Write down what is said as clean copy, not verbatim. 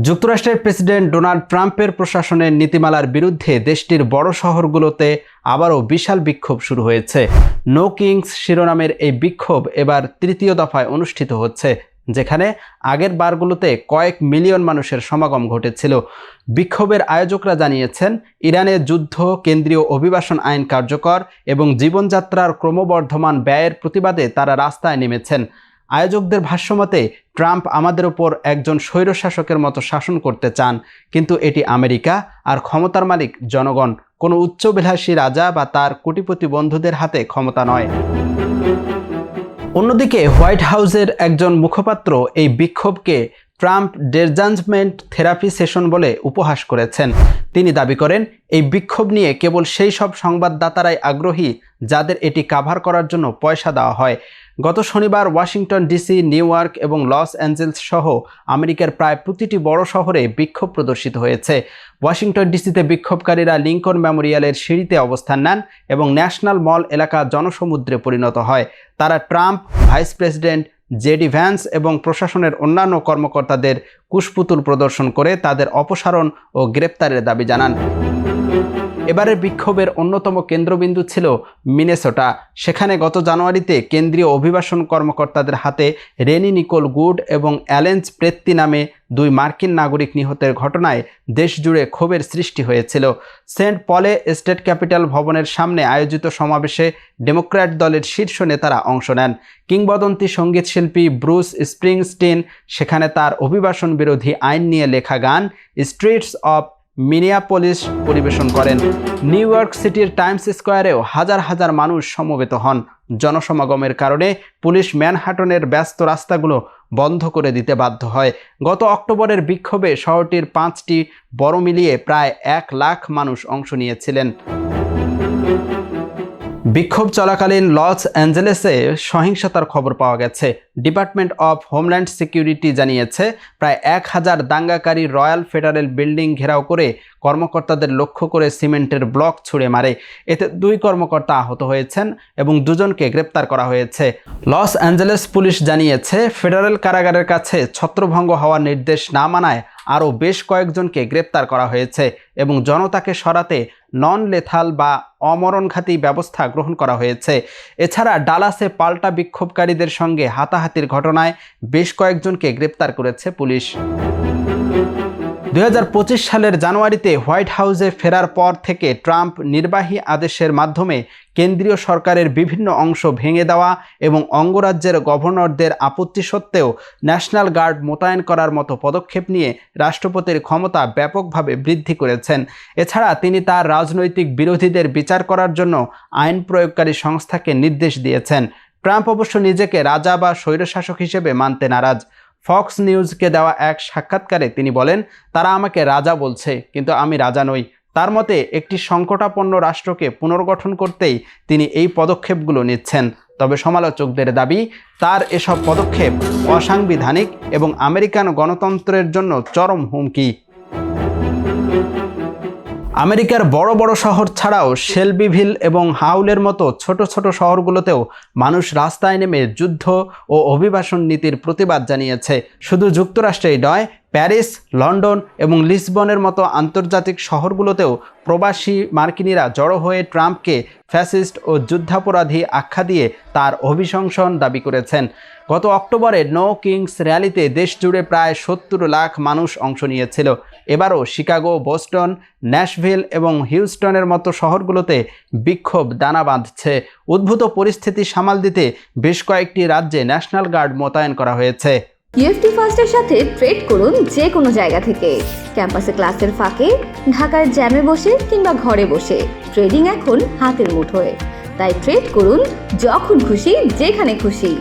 যুক্তরাষ্ট্রের president Donald ট্রাম্পের প্রশাসনের নীতিমালার বিরুদ্ধে দেশটির বড় শহরগুলোতে আবারও বিশাল বিক্ষোভ শুরু হয়েছে। নো কিংস শিরোনামের এই বিক্ষোভ এবার তৃতীয় দফায় অনুষ্ঠিত হচ্ছে, যেখানে আগের বারগুলোতে কয়েক মিলিয়ন মানুষের সমাগম ঘটেছিল। বিক্ষোভের আয়োজকরা জানিয়েছেন, ইরানের যুদ্ধ, কেন্দ্রীয় অভিবাসন আইন কার্যকর এবং জীবনযাত্রার ক্রমবর্ধমান ব্যয়ের প্রতিবাদে তারা রাস্তায় নেমেছেন। আয়োজকদের ভাষ্যমতে, ট্রাম্প আমাদের ওপর একজন স্বৈরশাসকের মতো শাসন করতে চান, কিন্তু এটি আমেরিকা, আর ক্ষমতার মালিক জনগণ, কোনো উচ্চাভিলাষী রাজা বা তার কোটিপতি বন্ধুদের হাতে ক্ষমতা নয়। অন্যদিকে হোয়াইট হাউসের একজন মুখপাত্র এই বিক্ষোভকে ট্রাম্প ডেরজাজমেন্ট থেরাপি সেশন বলে উপহাস করেছেন। তিনি দাবি করেন, এই বিক্ষোভ নিয়ে কেবল সেই সব সংবাদদাতারাই আগ্রহী যাদের এটি কাভার করার জন্য পয়সা দেওয়া হয়। গত শনিবার ওয়াশিংটন ডিসি, নিউ ইয়র্ক এবং লস অ্যাঞ্জেলস সহ আমেরিকার প্রায় প্রতিটি বড় শহরে বিক্ষোভ প্রদর্শিত হয়েছে। ওয়াশিংটন ডিসিতে বিক্ষোভকারীরা লিঙ্কন মেমোরিয়ালের সিঁড়িতে অবস্থান নেন এবং ন্যাশনাল মল এলাকা জনসমুদ্রে পরিণত হয়। তারা Trump, vice president JD Vance এবং প্রশাসনের অন্যান্য কর্মকর্তাদের কুশপুতুল প্রদর্শন করে তাদের অপসারণ ও গ্রেপ্তারের দাবি জানান। এবারের বিক্ষোভের অন্যতম কেন্দ্রবিন্দু ছিল মিনেসোটা। সেখানে গত জানুয়ারিতে কেন্দ্রীয় অভিবাসন কর্মকর্তাদের হাতে রেনি নিকোল গুড এবং অ্যালেন্স প্রেত্তি নামে দুই মার্কিন নাগরিক নিহতের ঘটনায় দেশজুড়ে ক্ষোভের সৃষ্টি হয়েছিল। সেন্ট পলে স্টেট ক্যাপিটাল ভবনের সামনে আয়োজিত সমাবেশে ডেমোক্র্যাট দলের শীর্ষ নেতারা অংশ নেন। কিংবদন্তি সঙ্গীতশিল্পী ব্রুস স্প্রিংস্টিন সেখানে তার অভিবাসন বিরোধী আইন নিয়ে লেখা গান স্ট্রিটস অফ মিনিয়াপোলিস পরিবেশন করেন। নিউ ইয়র্ক সিটির টাইমস স্কোয়ারেও হাজার হাজার মানুষ সমবেত হন। জনসমাগমের কারণে পুলিশ ম্যানহাটনের ব্যস্ত রাস্তাগুলো বন্ধ করে দিতে বাধ্য হয়। গত অক্টোবরের বিক্ষোভে শহরটির 5টি বড় মিলিয়ে প্রায় 1 লাখ মানুষ অংশ নিয়েছিলেন। বিক্ষোভ চলাকালীন লস অ্যাঞ্জেলেসে সহিংসতার খবর পাওয়া গেছে। ডিপার্টমেন্ট অফ হোমল্যান্ড সিকিউরিটি জানিয়েছে, প্রায় 1000 দাঙ্গাকারী রয়্যাল ফেডারেল বিল্ডিং ঘেরাও করে কর্মকর্তাদের লক্ষ্য করে সিমেন্টের ব্লক ছুঁড়ে মারে। এতে 2 কর্মকর্তা আহত হয়েছেন এবং 2 জনকে গ্রেপ্তার করা হয়েছে। লস অ্যাঞ্জেলেস পুলিশ জানিয়েছে, ফেডারেল কারাগারের কাছে ছত্রভঙ্গ হওয়ার নির্দেশ না মানায় আরও বেশ কয়েকজনকে গ্রেপ্তার করা হয়েছে এবং জনতাকে সরাতে নন লেথাল বা অমরণঘাতী ব্যবস্থা গ্রহণ করা হয়েছে। এছাড়া ডালাসে পাল্টা বিক্ষোভকারীদের সঙ্গে হাতাহাতির ঘটনায় বেশ কয়েকজনকে গ্রেপ্তার করেছে পুলিশ। 2025 সালের জানুয়ারিতে হোয়াইট হাউসে ফেরার পর থেকে ট্রাম্প নির্বাহী আদেশের মাধ্যমে কেন্দ্রীয় সরকারের বিভিন্ন অংশ ভেঙে দেওয়া এবং অঙ্গরাজ্যের গভর্নরদের আপত্তি সত্ত্বেও ন্যাশনাল গার্ড মোতায়েন করার মতো পদক্ষেপ নিয়ে রাষ্ট্রপতির ক্ষমতা ব্যাপকভাবে বৃদ্ধি করেছেন। এছাড়া তিনি তার রাজনৈতিক বিরোধীদের বিচার করার জন্য আইন প্রয়োগকারী সংস্থাকে নির্দেশ দিয়েছেন। ট্রাম্প অবশ্য নিজেকে রাজা বা স্বৈরশাসক হিসেবে মানতে নারাজ। ফক্স নিউজকে দেওয়া এক সাক্ষাৎকারে তিনি বলেন, তারা আমাকে রাজা বলছে, কিন্তু আমি রাজা নই। তার মতে, একটি সংকটাপন্ন রাষ্ট্রকে পুনর্গঠন করতেই তিনি এই পদক্ষেপগুলো নিচ্ছেন। তবে সমালোচকদের দাবি, তার এসব পদক্ষেপ অসাংবিধানিক এবং আমেরিকান গণতন্ত্রের জন্য চরম হুমকি। আমেরিকার বড় বড় শহর ছাড়াও শেলবিভিল এবং হাউলের মতো ছোট ছোট শহরগুলোতেও মানুষ রাস্তায় নেমে যুদ্ধ ও অভিবাসন নীতির প্রতিবাদ জানিয়েছে। শুধু যুক্তরাষ্ট্রেই নয়, প্যারিস, লন্ডন এবং লিসবনের মতো আন্তর্জাতিক শহরগুলোতেও প্রবাসী মার্কিনীরা জড়ো হয়ে ট্রাম্পকে ফ্যাসিস্ট ও যুদ্ধাপরাধী আখ্যা দিয়ে তার অভিশংসন দাবি করেছেন। গত অক্টোবরে নো কিংস র্যালিতে দেশজুড়ে প্রায় 70 লাখ মানুষ অংশ নিয়েছিল। এবারও শিকাগো, বোস্টন, ন্যাশভিল এবং হিউস্টনের মতো শহরগুলোতে বিক্ষোভ দানা বাঁধছে। উদ্ভূত পরিস্থিতি সামাল দিতে বেশ কয়েকটি রাজ্যে ন্যাশনাল গার্ড মোতায়েন করা হয়েছে। ইএফটি ফার্স্টের সাথে ট্রেড করুন যে কোনো জায়গা থেকে। ক্যাম্পাসে ক্লাসের ফাঁকে, ঢাকার জ্যামে বসে কিংবা ঘরে বসে, ট্রেডিং এখন হাতের মুঠোয়। তাই ট্রেড করুন যখন খুশি, যেখানে খুশি।